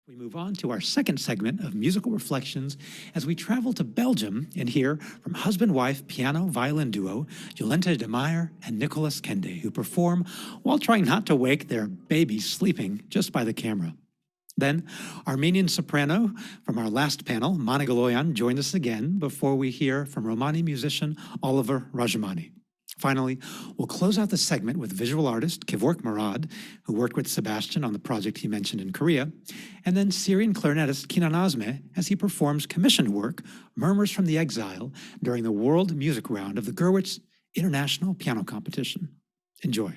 We move on to our second segment of musical reflections as we travel to Belgium and hear from husband-wife piano-violin duo Jolente De Maeyer and Nikolaas Kende, who perform while trying not to wake their baby sleeping just by the camera. Then, Armenian soprano from our last panel, Mané Galoyan, joined us again before we hear from Romani musician Oliver Rajamani. Finally, we'll close out the segment with visual artist Kevork Mourad, who worked with Sebastian on the project he mentioned in Korea, and then Syrian clarinetist Kinan Azmeh as he performs commissioned work, Murmurs from the Exile, during the World Music Round of the Gurwitz International Piano Competition. Enjoy.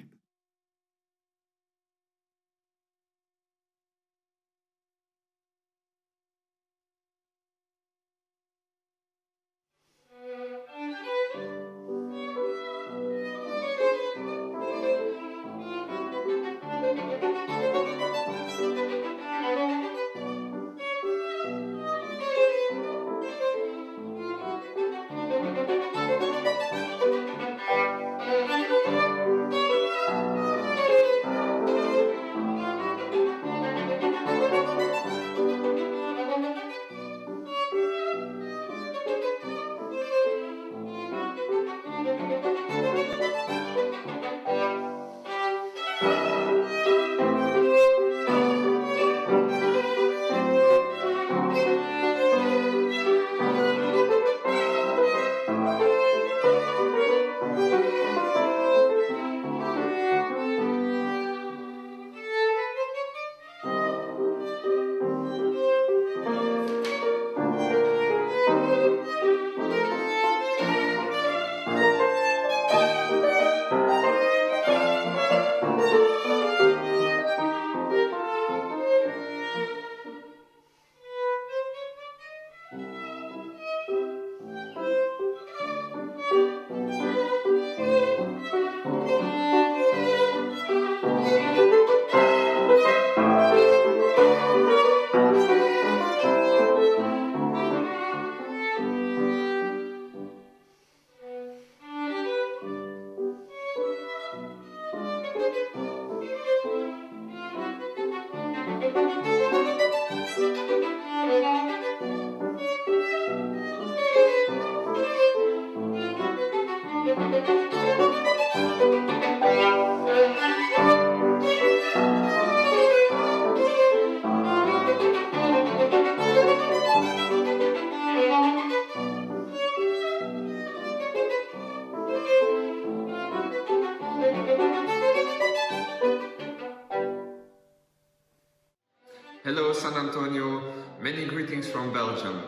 Hello San Antonio, many greetings from Belgium.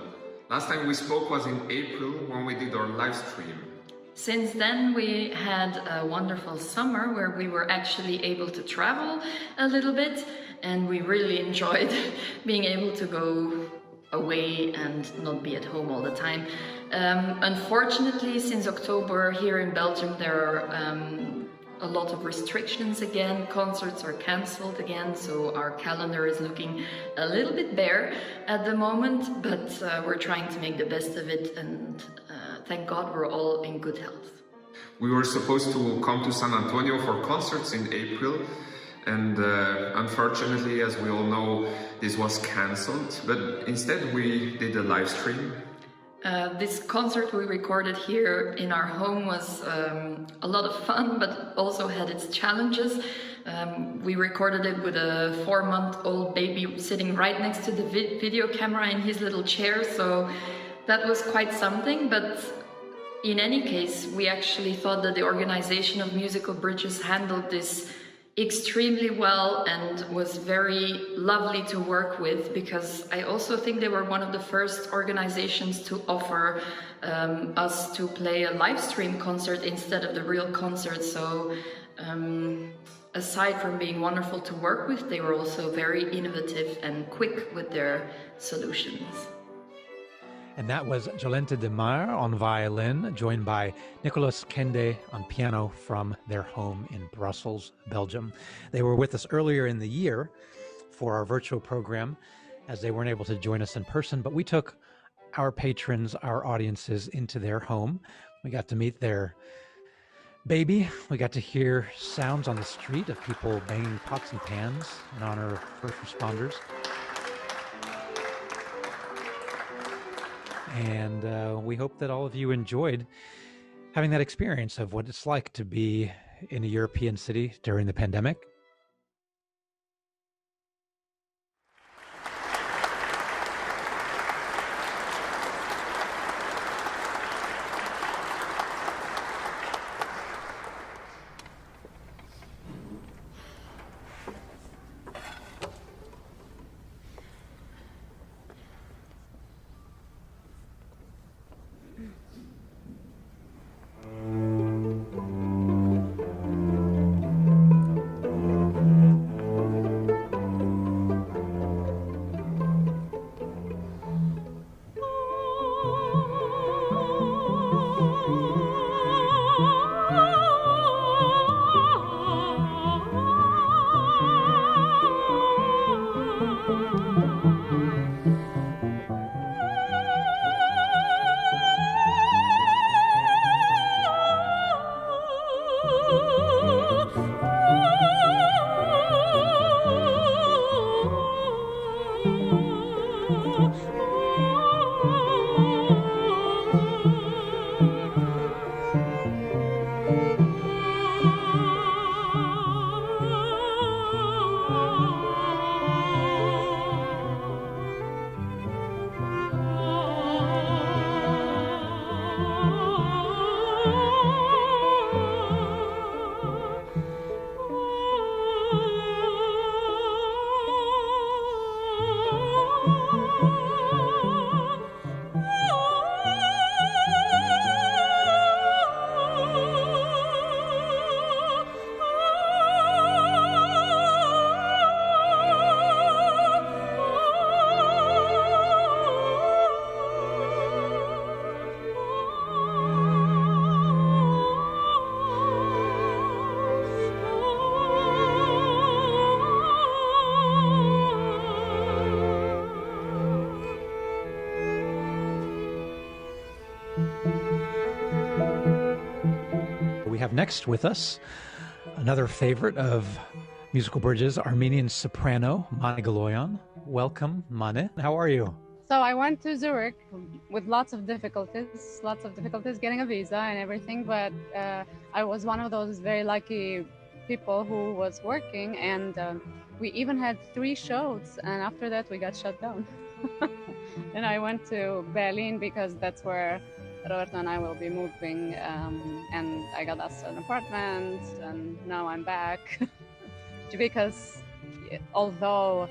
Last time we spoke was in April when we did our live stream. Since then we had a wonderful summer where we were actually able to travel a little bit, and we really enjoyed being able to go away and not be at home all the time. Unfortunately, since October here in Belgium there are a lot of restrictions again. Concerts are cancelled again, so our calendar is looking a little bit bare at the moment, but we're trying to make the best of it, and thank God we're all in good health. We were supposed to come to San Antonio for concerts in April, and unfortunately, as we all know, this was cancelled, but instead we did a live stream. This concert we recorded here in our home was a lot of fun, but also had its challenges. We recorded it with a 4-month-old baby sitting right next to the video camera in his little chair, so that was quite something. But in any case, we actually thought that the organization of Musical Bridges handled this extremely well and was very lovely to work with, because I also think they were one of the first organizations to offer us to play a live stream concert instead of the real concert. So aside from being wonderful to work with, they were also very innovative and quick with their solutions. And that was Jolente De Maeyer on violin, joined by Nikolaas Kende on piano from their home in Brussels, Belgium. They were with us earlier in the year for our virtual program, as they weren't able to join us in person, but we took our patrons, our audiences, into their home. We got to meet their baby. We got to hear sounds on the street of people banging pots and pans in honor of first responders. And we hope that all of you enjoyed having that experience of what it's like to be in a European city during the pandemic. We have next with us another favorite of Musical Bridges, Armenian soprano, Mané Galoyan. Welcome, Mané. How are you? So I went to Zurich with lots of difficulties getting a visa and everything, but I was one of those very lucky people who was working, and we even had 3 shows, and after that we got shut down. And I went to Berlin because that's where Roberto and I will be moving, and I got us an apartment, and now I'm back. Because although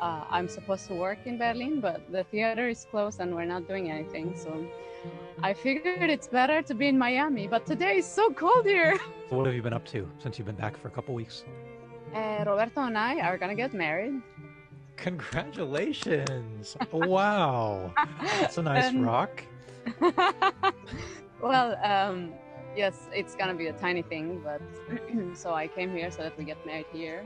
I'm supposed to work in Berlin, but the theater is closed and we're not doing anything, so I figured it's better to be in Miami, but today is so cold here. What have you been up to since you've been back for a couple weeks? Roberto and I are gonna get married. Congratulations! Wow, that's a nice rock. Well, yes, it's gonna be a tiny thing, but so I came here so that we get married here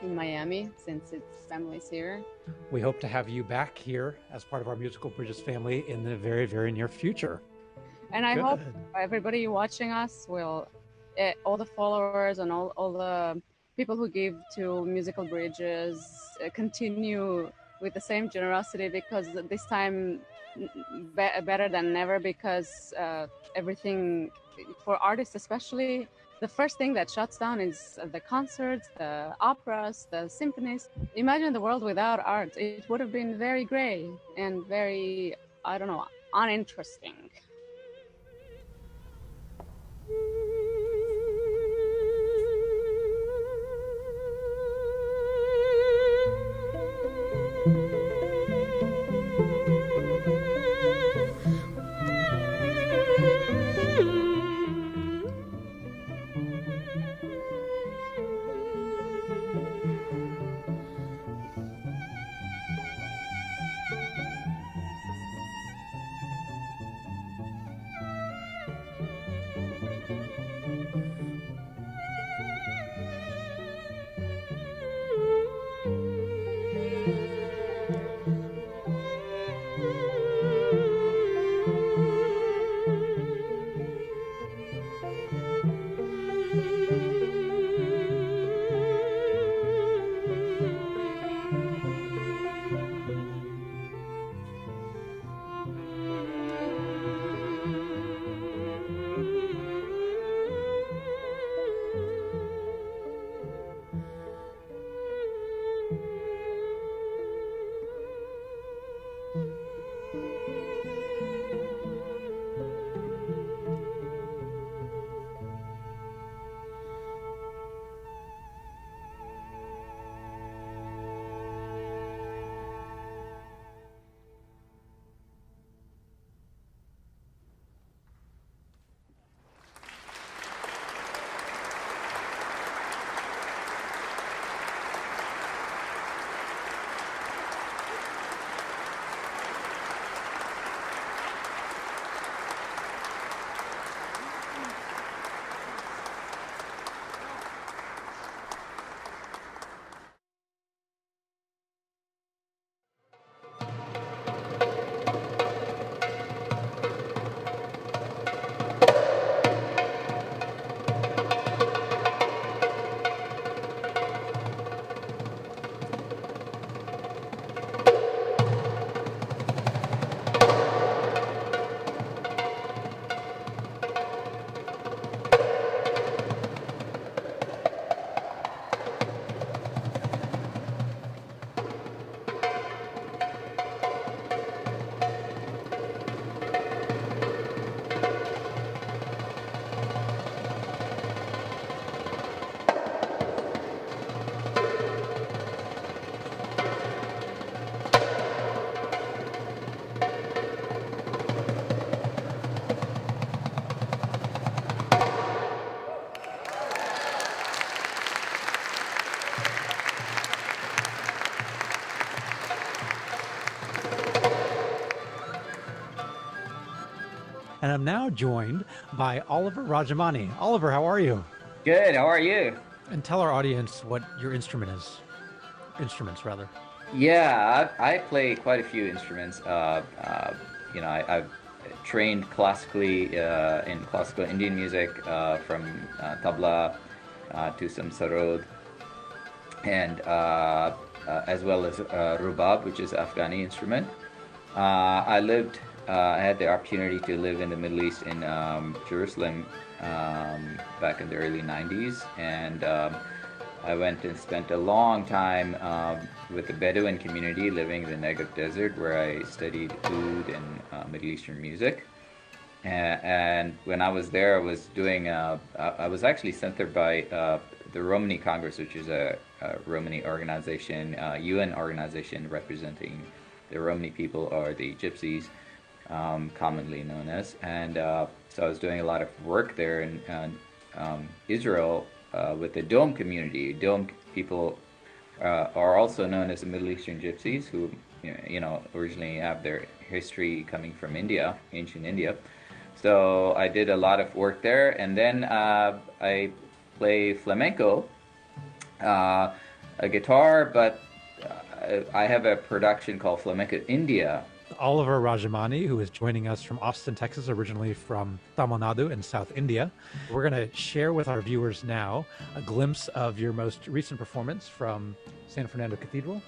in Miami, since its family's here. We hope to have you back here as part of our Musical Bridges family in the very, very near future. And I hope everybody watching us will, all the followers and all the people who give to Musical Bridges, continue with the same generosity, because this time better than ever, because everything for artists especially, the first thing that shuts down is the concerts, the operas, the symphonies. Imagine the world without art. It would have been very gray and very, I don't know, uninteresting. And I'm now joined by Oliver Rajamani. Oliver, how are you? Good, how are you? And tell our audience what your instrument is. Instruments, rather. Yeah, I play quite a few instruments. I've trained classically in classical Indian music, from tabla to some sarod, and as well as rubab, which is Afghani instrument. I had the opportunity to live in the Middle East in Jerusalem back in the early 90s, and I went and spent a long time with the Bedouin community living in the Negev Desert, where I studied oud and Middle Eastern music. And when I was there, I was actually sent there by the Romani Congress, which is a Romani organization, UN organization representing the Romani people, or the Gypsies, commonly known as. And so I was doing a lot of work there in Israel with the Dome community. Dome people are also known as the Middle Eastern Gypsies, who originally have their history coming from India, ancient India. So I did a lot of work there, and then I play flamenco, a guitar, but I have a production called Flamenco India. Oliver Rajamani, who is joining us from Austin, Texas, originally from Tamil Nadu in South India. We're going to share with our viewers now a glimpse of your most recent performance from San Fernando Cathedral.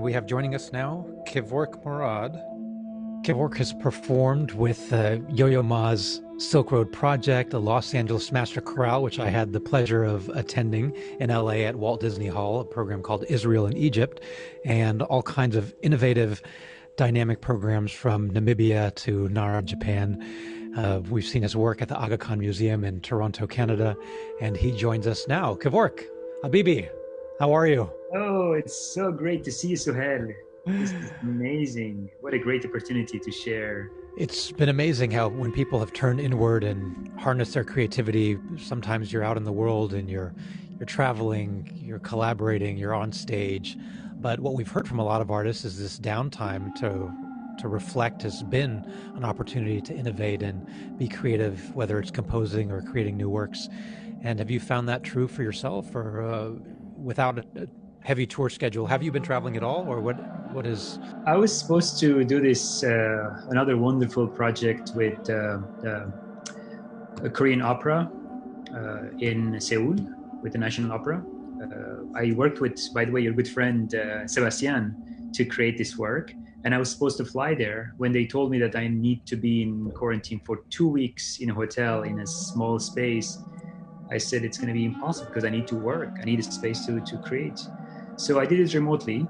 we have joining us now Kevork Mourad. Kevork has performed with Yo-Yo Ma's Silk Road Project, a Los Angeles Master Chorale, which I had the pleasure of attending in LA at Walt Disney Hall, a program called Israel in Egypt, and all kinds of innovative, dynamic programs from Namibia to Nara, Japan. We've seen his work at the Aga Khan Museum in Toronto, Canada, and he joins us now. Kevork, Habibi, how are you? Oh, it's so great to see you, Suhail. This is amazing. What a great opportunity to share. It's been amazing how when people have turned inward and harnessed their creativity, sometimes you're out in the world and you're traveling, you're collaborating, you're on stage. But what we've heard from a lot of artists is this downtime to reflect has been an opportunity to innovate and be creative, whether it's composing or creating new works. And have you found that true for yourself, or without a heavy tour schedule, have you been traveling at all, or what is? I was supposed to do this another wonderful project with a Korean opera in Seoul with the National Opera. I worked with, by the way, your good friend Sebastian to create this work, and I was supposed to fly there when they told me that I need to be in quarantine for 2 weeks in a hotel in a small space. I said it's going to be impossible because I need to work. I need a space to create. So I did it remotely.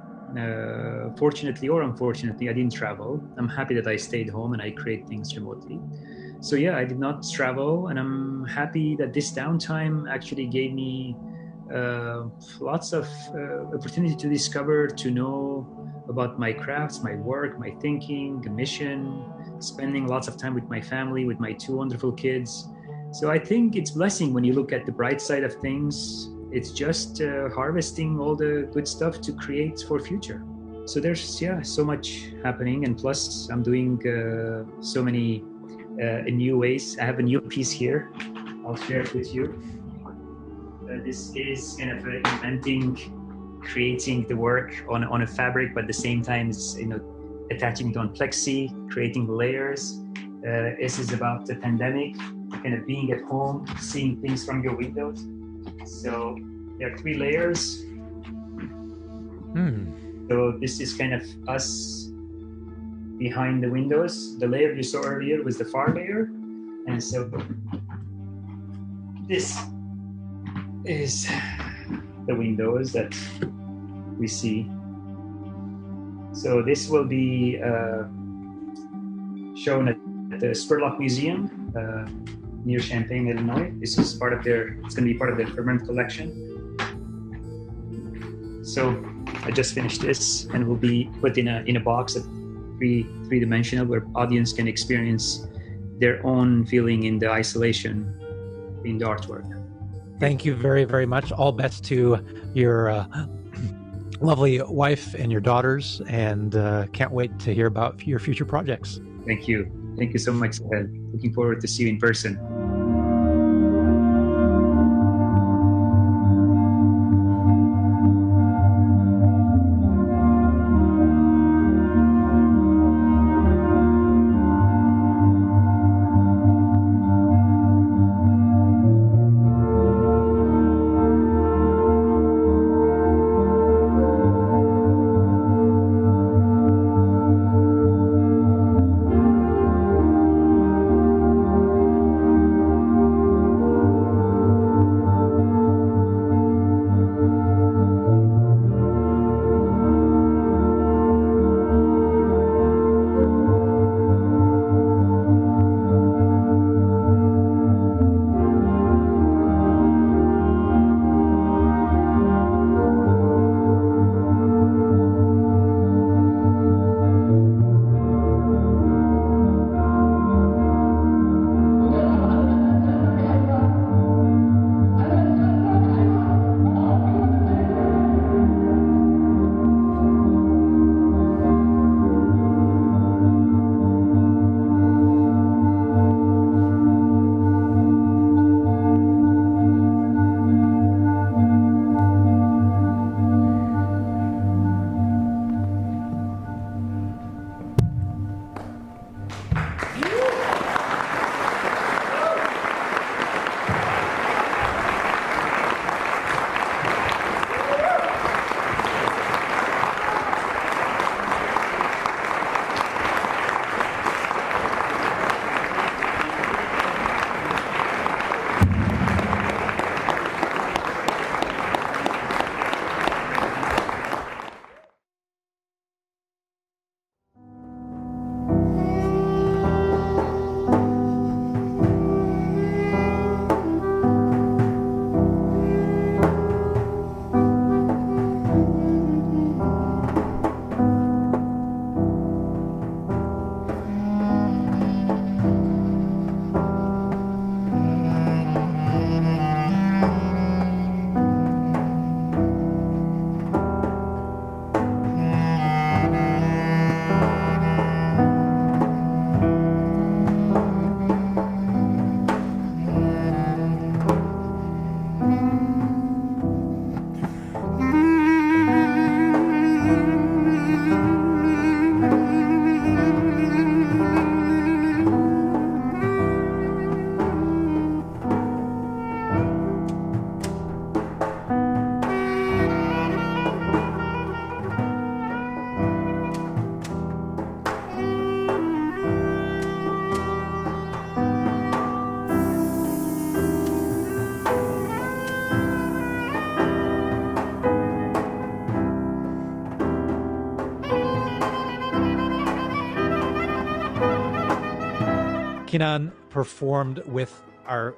Fortunately or unfortunately, I didn't travel. I'm happy that I stayed home and I create things remotely. So yeah, I did not travel, and I'm happy that this downtime actually gave me lots of opportunity to discover, to know about my crafts, my work, my thinking, mission, spending lots of time with my family, with my 2 wonderful kids. So I think it's blessing when you look at the bright side of things. It's just harvesting all the good stuff to create for future. So there's so much happening, and plus I'm doing so many new ways. I have a new piece here. I'll share it with you. This is kind of inventing, creating the work on a fabric, but at the same time, it's, attaching it on plexi, creating the layers. This is about the pandemic, kind of being at home, seeing things from your windows. So there are 3 layers. So this is kind of us behind the windows. The layer you saw earlier was the far layer. And so this is the windows that we see. So this will be shown at the Spurlock Museum near Champaign, Illinois. This is it's going to be part of the permanent collection. So I just finished this, and will be put in a box at three-dimensional, where audience can experience their own feeling in the isolation in the artwork. Thank you very, very much. All best to your lovely wife and your daughters, and can't wait to hear about your future projects. Thank you. Thank you so much, Sahel. Looking forward to see you in person. Kinan performed with our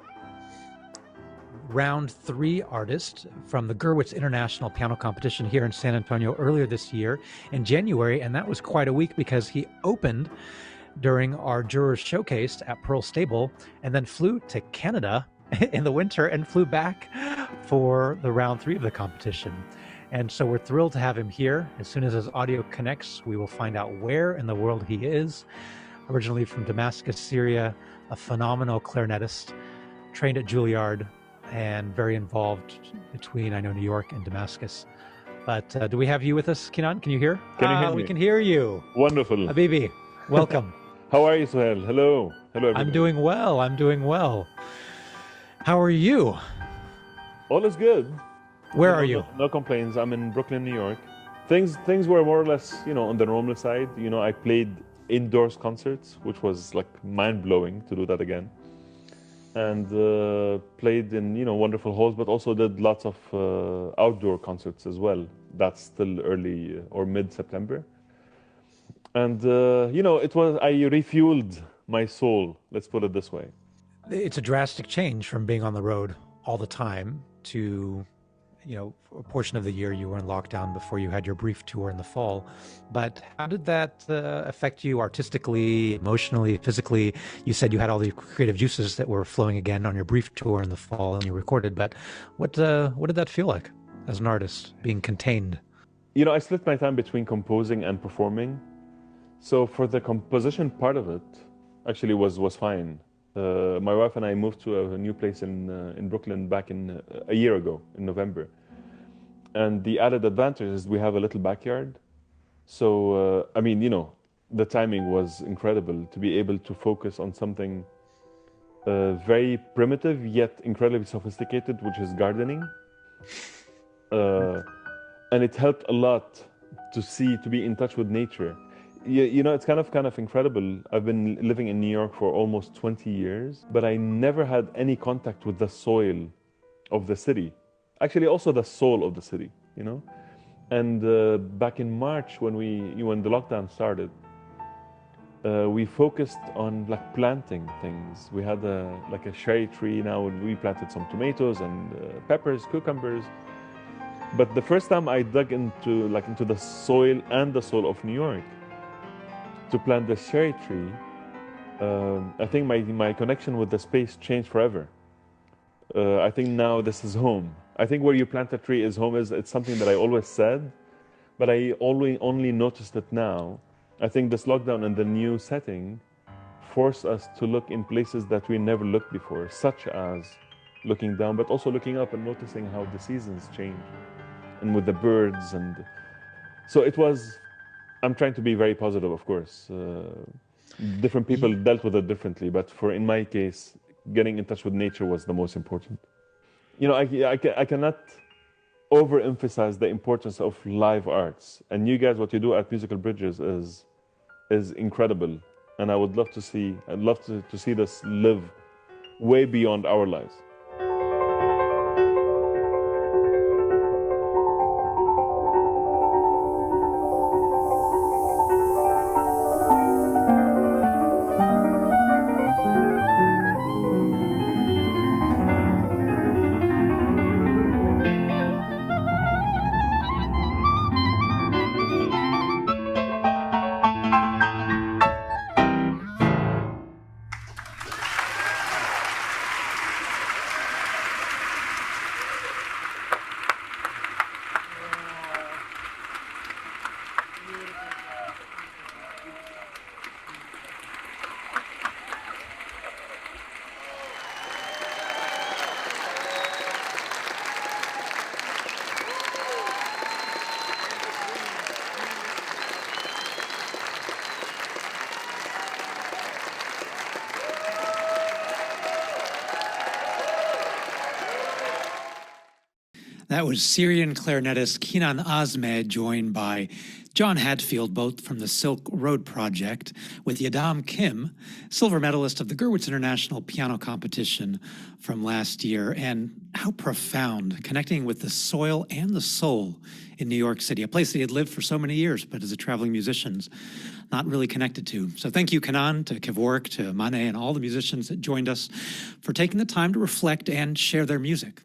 round 3 artist from the Gurwitz International Piano Competition here in San Antonio earlier this year in January, and that was quite a week because he opened during our jurors showcase at Pearl Stable and then flew to Canada in the winter and flew back for the round 3 of the competition. And so we're thrilled to have him here. As soon as his audio connects, we will find out where in the world he is. Originally from Damascus, Syria, a phenomenal clarinetist, trained at Juilliard, and very involved between, I know, New York and Damascus. But do we have you with us, Kinan? Can you hear? Can you hear me? We can hear you. Wonderful. Habibi, welcome. How are you, Suhail? Hello. Hello, everybody. I'm doing well. I'm doing well. How are you? All is good. Where are you? No complaints. I'm in Brooklyn, New York. Things were more or less, on the normal side. I played indoors concerts, which was like mind-blowing to do that again. And played in, wonderful halls, but also did lots of outdoor concerts as well. That's still early or mid-September. And, I refueled my soul, let's put it this way. It's a drastic change from being on the road all the time to, a portion of the year you were in lockdown before you had your brief tour in the fall. But how did that affect you artistically, emotionally, physically? You said you had all the creative juices that were flowing again on your brief tour in the fall and you recorded. But what did that feel like as an artist, being contained? I split my time between composing and performing. So for the composition part of it, actually was fine. My wife and I moved to a new place in Brooklyn back in a year ago in November, and the added advantage is we have a little backyard. So the timing was incredible to be able to focus on something very primitive yet incredibly sophisticated, which is gardening, and it helped a lot to be in touch with nature. It's kind of incredible. I've been living in New York for almost 20 years, but I never had any contact with the soil of the city. Actually, also the soul of the city, And back in March, when the lockdown started, we focused on planting things. We had a cherry tree now, and we planted some tomatoes and peppers, cucumbers. But the first time I dug into the soil and the soul of New York, to plant the cherry tree, I think my connection with the space changed forever. I think now this is home. I think where you plant a tree is home. It's something that I always said, but I only noticed it now. I think this lockdown and the new setting forced us to look in places that we never looked before, such as looking down, but also looking up and noticing how the seasons change, and with the birds. And so it was. I'm trying to be very positive, of course. Different people dealt with it differently, but in my case, getting in touch with nature was the most important. I cannot overemphasize the importance of live arts. And you guys, what you do at Musical Bridges is incredible. And I would love to see this live way beyond our lives. That was Syrian clarinetist Kinan Azmeh, joined by John Hadfield, both from the Silk Road Project, with Yadam Kim, silver medalist of the Gurwitz International Piano Competition from last year, and how profound, connecting with the soil and the soul in New York City, a place that he had lived for so many years, but as a traveling musician, not really connected to. So thank you, Kinan, to Kevork, to Mané, and all the musicians that joined us for taking the time to reflect and share their music.